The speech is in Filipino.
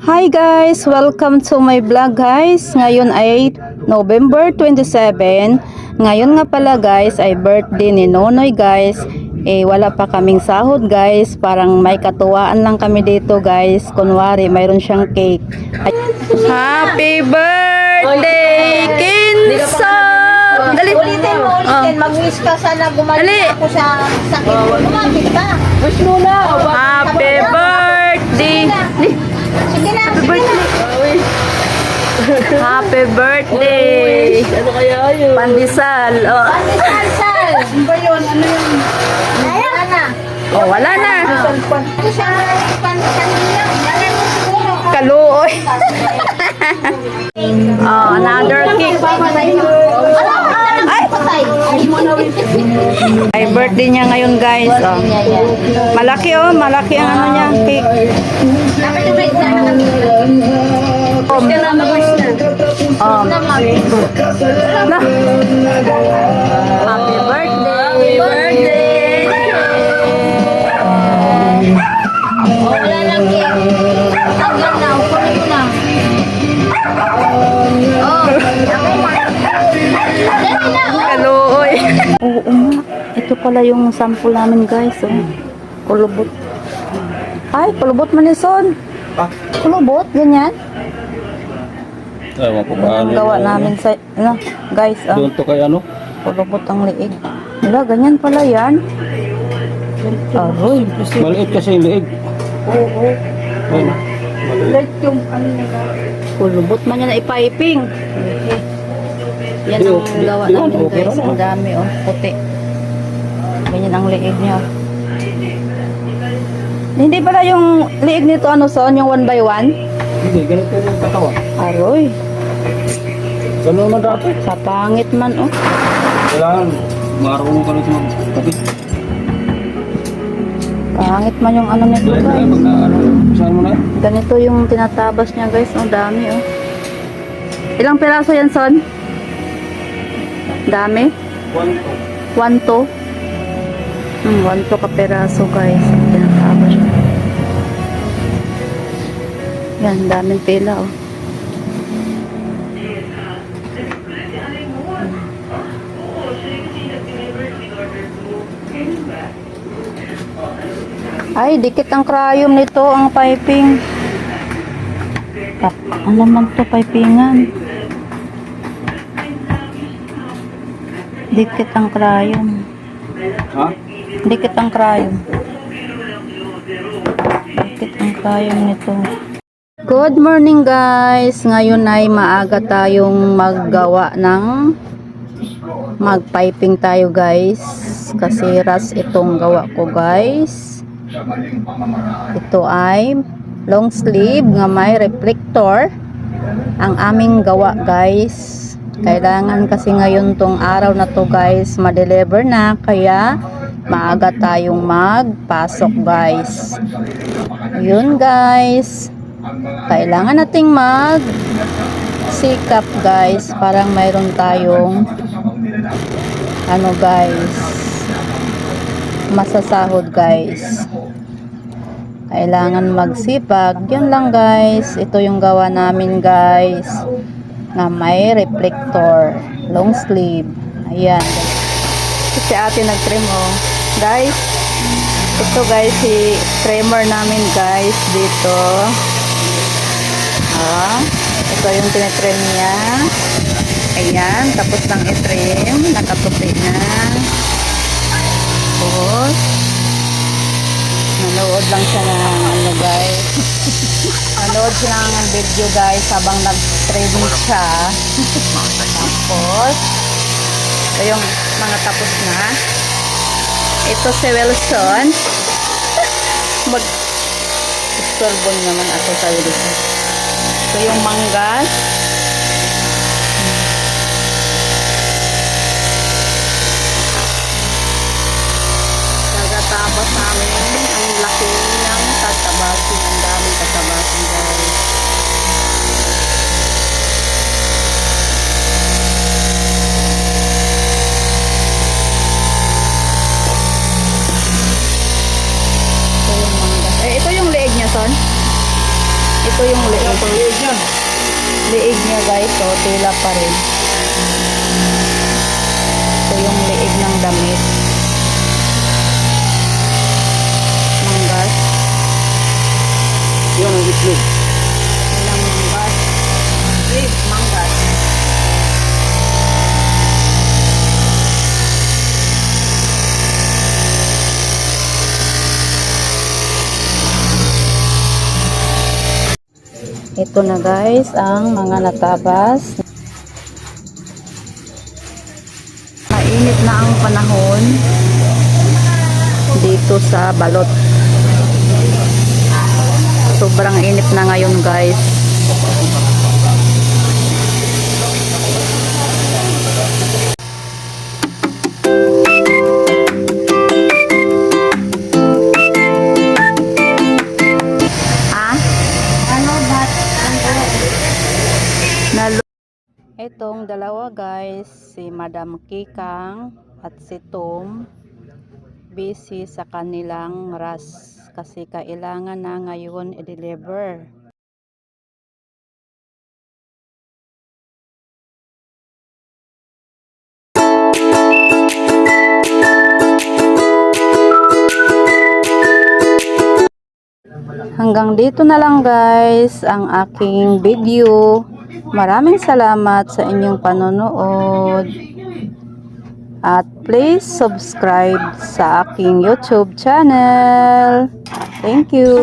Hi guys! Welcome to my vlog guys. Ngayon ay November 27. Ngayon nga pala guys ay birthday ni Nonoy guys. Wala pa kaming sahod guys. Parang may katuwaan lang kami dito guys. Kunwari mayroon siyang cake. Happy birthday Kinsan! Dali! Ulitin. Mag-wish ka sana gumaling ako sa sakit. Lumapit ka. Wish mo na. Happy birthday! Sige na, sige na. Happy birthday! Ano kaya yun? Pandesal. Oh. Pandesal. Ano ba yun? Ano yun? Wala na. Oh, wala na. Pandesal lang. Wala mo siguro. Kaluoy. Oh, another cake. Ay! Patay. Ay, birthday niya ngayon, guys. Oh. Malaki oh, malaki ang ano niya, cake. Dapat yung break na naman. Oh. Oh. Na. Happy birthday. Birthday. Wala lang cake. Tanggal na. Kunin ko na. Oh. Dali na. Kaluoy. Oo nga. Ito pala yung sample namin, guys. Oh. Kulubot. Ay, kulubot manison. Kulubot, ganyan. Ewan ko ba Ang gawa namin sa, ano, guys, Doon to kay ano? kulubot ang liig. Wala, ganyan pala yan. Aroy. Maliit kasi yung liig. Oo. Ayun. Maliit. Kulubot man yan na ipiping. Yan ang gawa namin, guys. Ang dami, oh, puti. Ganyan ang liig niya. Hindi pala yung liig nito, ano, son, yung 1 by 1? Hindi, ganito yung katawan. Aroy. Ganun naman dati. Sa pangit man, oh. Kailangan marunong ka nito magkabit. Pangit man yung ano nito, Kaya guys. pag na ano, saan mo na yan? Ganito yung tinatabas niya, guys. Ang dami, oh. Ilang piraso yan, son? Dami? 1 to? 1 to ka piraso, guys. Ang tinatabas niya. Yan, daming pila, oh. Ay, dikit ang cryom nito, ang piping. Ano naman to, pipingan? Dikit ang cryom. Ha? Dikit ang cryom. Dikit ang cryom nito. Good morning guys. Ngayon ay maaga tayong maggawa ng magpiping tayo guys. Kasi ras itong gawa ko guys. Ito ay long sleeve nga may reflector ang aming gawa guys. Kailangan kasi ngayon tong araw na to guys ma-deliver na, kaya maaga tayong magpasok guys. Yun guys, kailangan nating mag sikap guys, parang mayroon tayong ano guys, masasahod guys. Kailangan magsipag. Yun lang guys. Ito yung gawa namin guys, na may reflector, long sleeve. Ayan. Si ate nag-trim oh. Guys, ito guys si trimmer namin guys dito. Ito yung tinitrim niya. Ayan, tapos lang i-trim, nakatupi na. Tapos nanood lang siya ng ano guys. Nanood siya ng video guys habang nag-trim siya. Tapos ito yung mga tapos na. Ito si Wilson. Mag-istorbon naman ako sa Wilson. Ito yung manggas. Tagatapos namin ang laki ng tatabasin. Ang daming tatabasin guys. Ito yung manggas. Ito yung leeg niya son. Ito yung liig. Liig niya guys, so tela pa rin. Ito yung liig ng damit. Manggas. Yan ang itlog. Ilang manggas. Rib, manggas. Ito na guys ang mga natabas. Mainit na ang panahon dito sa Balot. Sobrang init na ngayon guys. Itong dalawa guys, si Madam Kikang at si Tom, busy sa kanilang ras kasi kailangan na ngayon i-deliver. Hanggang dito na lang guys ang aking video. Maraming salamat sa inyong panonood. At please subscribe sa aking YouTube channel. Thank you.